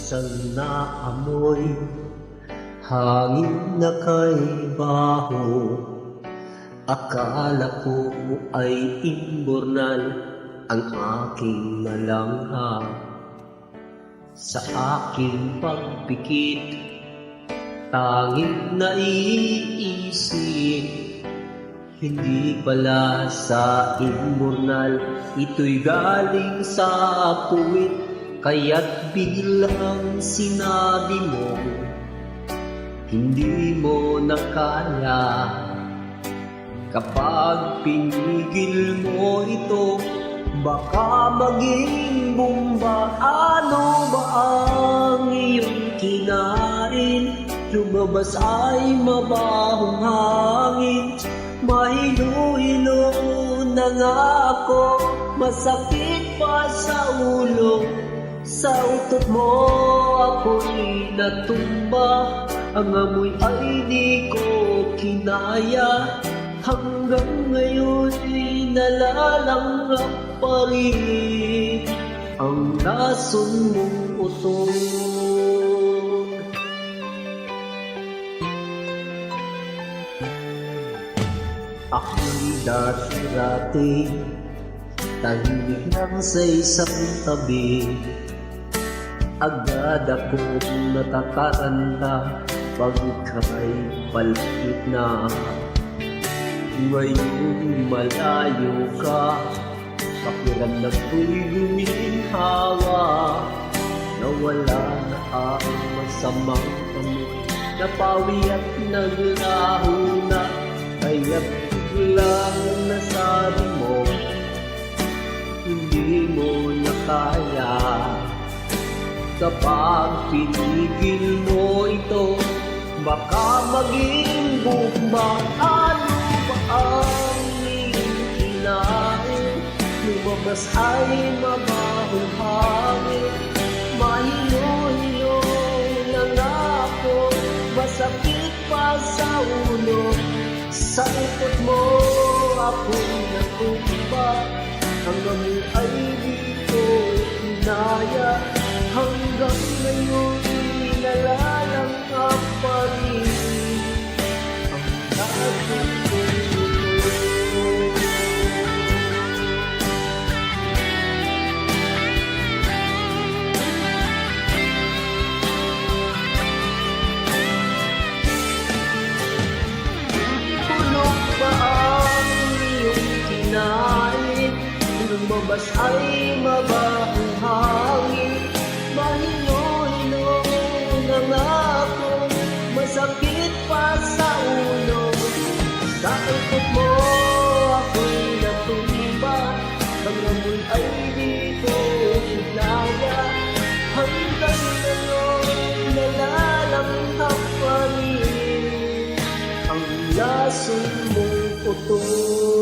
isang naamoy, hangin na kay baho. Akala ko ay imburnal ang aking malangha. Sa aking pagpikit, tanging naiisip, hindi pala sa imburnal, ito'y galing sa puwit. Kaya't biglang sinabi mo, hindi mo na kaya. Kapag pinigil mo ito, baka maging bomba. Ano ba ang iyong kinain? Lumabas ay mabahong hangin. Mahilo-hilo na nga ako, masakit pa sa ulo. Sa utot mo ako'y natumba, ang amoy ay di ko kinaya. Hanggang ngayon'y nalalanghap pa rin ang lason mong utot. Ako'y dati-dati, tahimik lang sa isang tabi. Agad akong natataranta pag ika'y palapit na. Ngayon malayo ka, pakiramdam ko'y guminhawa. Nawala na ang masamang amoy, napawi at naglaho na. Kaya't biglang nasabi mo, hindi mo na kaya. Kapag pinigil mo ito, baka maging bomba. Ano ba ang iyong kinain? Lumabas ay mabahong hangin. Mahilo-hilo na nga ako, masakit pa sa ulo. Sa utot mo ako'y natumba, ang amoy ay di ko kinaya. Hanggang ngayon nalalanghap pa rin ang lason mong utot. Bulok ba ang iyong kinain? Lumabas ay mabahong hangin. Mahilo-hilo na nga ako, masakit pa sa ulo. Sa utot mo ako'y natumba, ang amoy ay di ko kinaya. Hanggang ngayon nalalanghap pa rin ang lason mong utot.